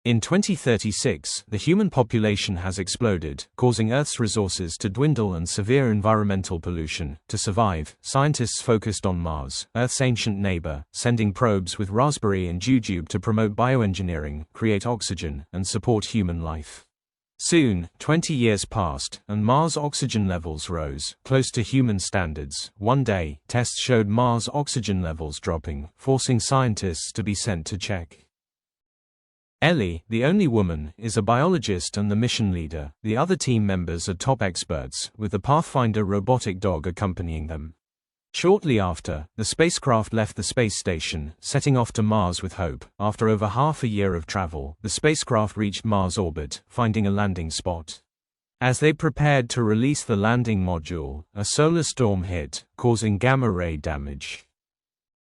In 2036, the human population has exploded, causing Earth's resources to dwindle and severe environmental pollution. To survive, scientists focused on Mars, Earth's ancient neighbor, sending probes with Raspberry and Jujube to promote bioengineering, create oxygen, and support human life. Soon, 20 years passed, and Mars' oxygen levels rose, close to human standards. One day, tests showed Mars' oxygen levels dropping, forcing scientists to be sent to check. Ellie, the only woman, is a biologist and the mission leader. The other team members are top experts, with the Pathfinder robotic dog accompanying them. Shortly after, the spacecraft left the space station, setting off to Mars with Hope. After over half a year of travel, the spacecraft reached Mars orbit, finding a landing spot. As they prepared to release the landing module, a solar storm hit, causing gamma-ray damage.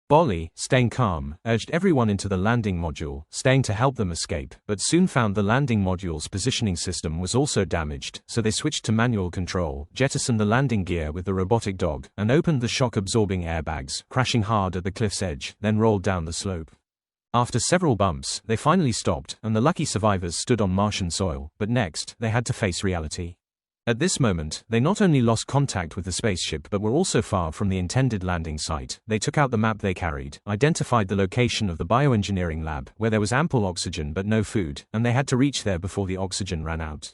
Bolly, staying calm, urged everyone into the landing module, staying to help them escape, but soon found the landing module's positioning system was also damaged, so they switched to manual control, jettisoned the landing gear with the robotic dog, and opened the shock-absorbing airbags, crashing hard at the cliff's edge, then rolled down the slope. After several bumps, they finally stopped, and the lucky survivors stood on Martian soil, but next, they had to face reality. At this moment, they not only lost contact with the spaceship but were also far from the intended landing site. They took out the map they carried, identified the location of the bioengineering lab, where there was ample oxygen but no food, and they had to reach there before the oxygen ran out.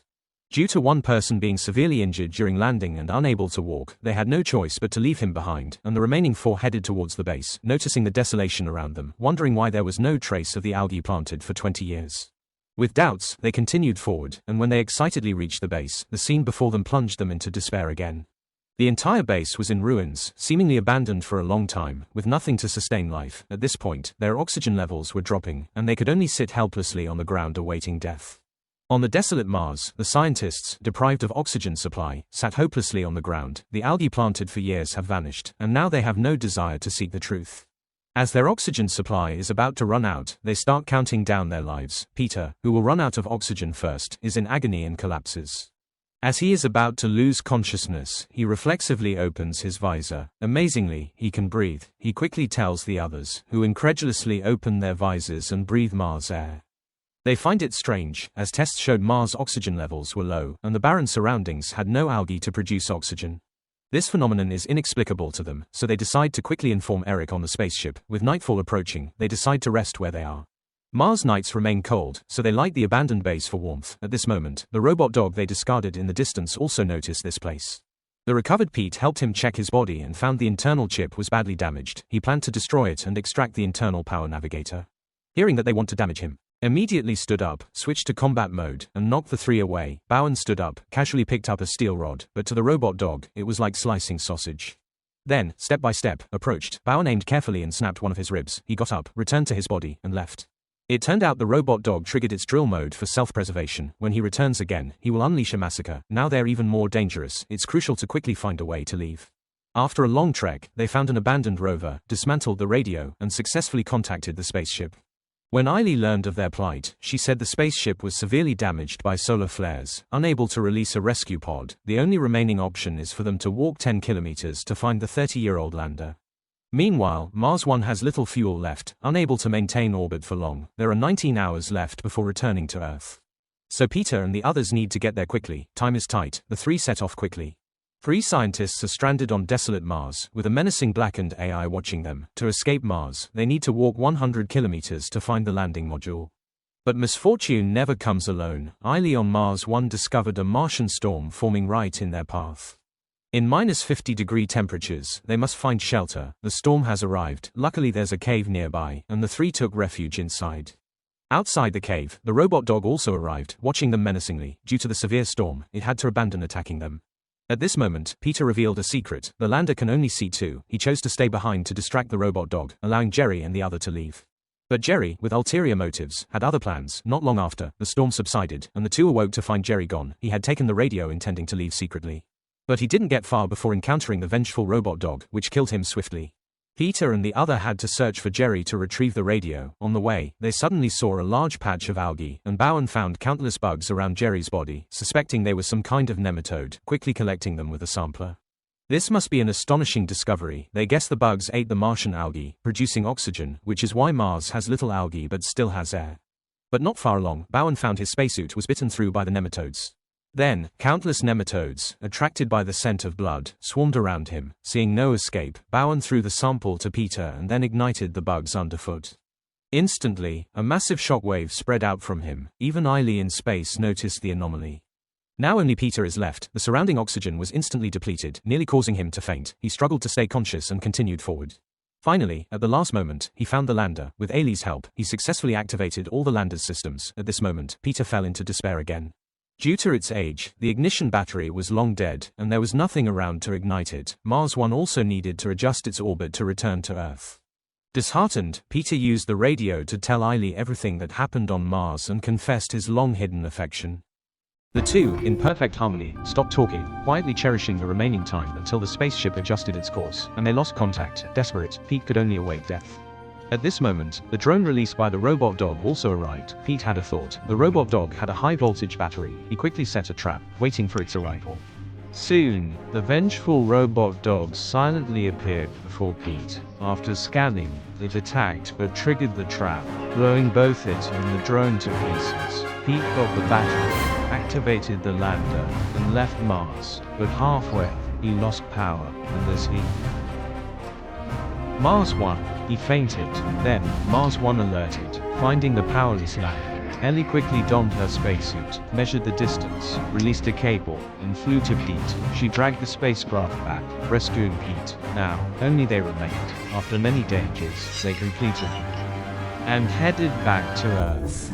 Due to one person being severely injured during landing and unable to walk, they had no choice but to leave him behind, and the remaining 4 headed towards the base, noticing the desolation around them, wondering why there was no trace of the algae planted for 20 years. With doubts, they continued forward, and when they excitedly reached the base, the scene before them plunged them into despair again. The entire base was in ruins, seemingly abandoned for a long time, with nothing to sustain life. At this point, their oxygen levels were dropping, and they could only sit helplessly on the ground awaiting death. On the desolate Mars, the scientists, deprived of oxygen supply, sat hopelessly on the ground. The algae planted for years have vanished, and now they have no desire to seek the truth. As their oxygen supply is about to run out, they start counting down their lives. Peter, who will run out of oxygen first, is in agony and collapses. As he is about to lose consciousness, he reflexively opens his visor. Amazingly, he can breathe. He quickly tells the others, who incredulously open their visors and breathe Mars air. They find it strange, as tests showed Mars' oxygen levels were low, and the barren surroundings had no algae to produce oxygen. This phenomenon is inexplicable to them, so they decide to quickly inform Eric on the spaceship. With nightfall approaching, they decide to rest where they are. Mars nights remain cold, so they light the abandoned base for warmth. At this moment, the robot dog they discarded in the distance also noticed this place. The recovered Pete helped him check his body and found the internal chip was badly damaged. He planned to destroy it and extract the internal power navigator. Hearing that they want to damage him, immediately stood up, switched to combat mode, and knocked the 3 away. Bowen stood up, casually picked up a steel rod, but to the robot dog, it was like slicing sausage. Then, step by step, approached. Bowen aimed carefully and snapped one of his ribs. He got up, returned to his body, and left. It turned out the robot dog triggered its drill mode for self-preservation. When he returns again, he will unleash a massacre. Now they're even more dangerous. It's crucial to quickly find a way to leave. After a long trek, they found an abandoned rover, dismantled the radio, and successfully contacted the spaceship. When Eileen learned of their plight, she said the spaceship was severely damaged by solar flares, unable to release a rescue pod. The only remaining option is for them to walk 10 kilometers to find the 30-year-old lander. Meanwhile, Mars 1 has little fuel left, unable to maintain orbit for long. There are 19 hours left before returning to Earth. So Peter and the others need to get there quickly. Time is tight. The 3 set off quickly. 3 scientists are stranded on desolate Mars, with a menacing blackened AI watching them. To escape Mars, they need to walk 100 kilometers to find the landing module. But misfortune never comes alone. Eileen on Mars 1 discovered a Martian storm forming right in their path. In -50-degree temperatures, they must find shelter. The storm has arrived. Luckily there's a cave nearby, and the 3 took refuge inside. Outside the cave, the robot dog also arrived, watching them menacingly. Due to the severe storm, it had to abandon attacking them. At this moment, Peter revealed a secret. The lander can only see 2. He chose to stay behind to distract the robot dog, allowing Jerry and the other to leave. But Jerry, with ulterior motives, had other plans. Not long after, the storm subsided, and the 2 awoke to find Jerry gone. He had taken the radio intending to leave secretly. But he didn't get far before encountering the vengeful robot dog, which killed him swiftly. Peter and the other had to search for Jerry to retrieve the radio. On the way, they suddenly saw a large patch of algae, and Bowen found countless bugs around Jerry's body, suspecting they were some kind of nematode, quickly collecting them with a sampler. This must be an astonishing discovery. They guess the bugs ate the Martian algae, producing oxygen, which is why Mars has little algae but still has air. But not far along, Bowen found his spacesuit was bitten through by the nematodes. Then, countless nematodes, attracted by the scent of blood, swarmed around him. Seeing no escape, Bowen threw the sample to Peter and then ignited the bugs underfoot. Instantly, a massive shockwave spread out from him. Even Eiley in space noticed the anomaly. Now only Peter is left. The surrounding oxygen was instantly depleted, nearly causing him to faint. He struggled to stay conscious and continued forward. Finally, at the last moment, he found the lander. With Eiley's help, he successfully activated all the lander's systems. At this moment, Peter fell into despair again. Due to its age, the ignition battery was long dead, and there was nothing around to ignite it. Mars 1 also needed to adjust its orbit to return to Earth. Disheartened, Peter used the radio to tell Eiley everything that happened on Mars and confessed his long-hidden affection. The two, in perfect harmony, stopped talking, quietly cherishing the remaining time until the spaceship adjusted its course, and they lost contact. Desperate, Pete could only await death. At this moment, the drone released by the robot dog also arrived. Pete had a thought. The robot dog had a high-voltage battery. He quickly set a trap, waiting for its arrival. Soon, the vengeful robot dog silently appeared before Pete. After scanning, it attacked but triggered the trap, blowing both it and the drone to pieces. Pete got the battery, activated the lander, and left Mars, but halfway, he lost power, and as he Mars 1, he fainted. Then, Mars 1 alerted, finding the powerless lander. Ellie quickly donned her spacesuit, measured the distance, released a cable, and flew to Pete. She dragged the spacecraft back, rescuing Pete. Now, only they remained. After many dangers, they completed and headed back to Earth.